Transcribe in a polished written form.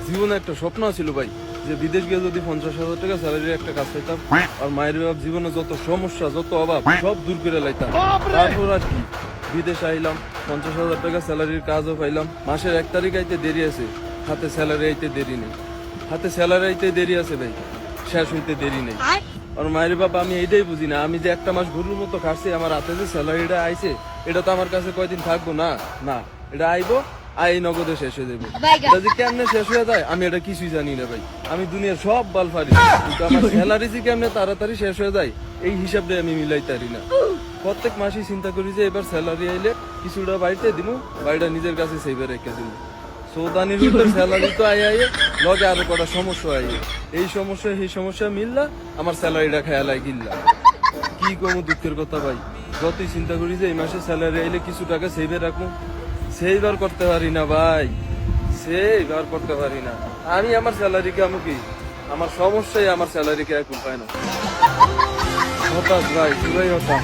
জীবনে একটা স্বপ্ন ছিল ভাই, যে বিদেশ গিয়ে যদি 50,000 টাকা স্যালারির একটা কাজ পাইতাম আর মায়ের বাপ জীবনে যত সমস্যা যত অভাব সব দূর করে লাইতাম। তারপর আর কি, বিদেশ আইলাম, 50,000 টাকা স্যালারির কাজও পাইলাম। মাসের 1 তারিখ আইতে দেরি আছে, হাতে স্যালারি আইতে দেরি নেই। হাতে স্যালারি আইতে দেরি আছে ভাই, শেষ হইতে দেরি নেই। আর মায়ের বাবা আমি এইটাই বুঝি না, আমি যে একটা মাস গরুর মতো খাচ্ছি, আমার হাতে যে স্যালারিটা আইছে এটা তো আমার কাছে কয়দিন থাকবো না। না, এটা আইবো, আই নগদে শেষ হয়ে যাবে। এটা যে কেমনে শেষ হয়ে যায় আমি এটা কিছুই জানি না ভাই। আমি দুনিয়ার সব বাল পারি, কিন্তু আমার স্যালারি যে কেমনে তাড়াতাড়ি শেষ হয়ে যায় এই হিসাবটা আমি মিলাইতে পারি না। প্রত্যেক মাসে চিন্তা করি যে এবার স্যালারি আইলে কিছুটা বাড়িতে দিব, বাড়িটা নিজের কাছে সেইভাবে রেখে দিব। সৌদানির ভিতর স্যালারি তো আই লগে আরো কটা সমস্যা এই সমস্যা মিললা আমার স্যালারিটা খেয়ালাই গিল্লা। কি কমু দুঃখের কথা ভাই, যতই চিন্তা করি যে এই মাসে স্যালারি আইলে কিছু টাকা সেভে রাখবো, সেইবার করতে পারি না ভাই, সেইবার করতে পারি না। আমি আমার স্যালারিকে আমি কি, আমার সমস্যাই আমার স্যালারিকে এখন পায় না। হঠাৎ ভাই পুরাই হঠাৎ।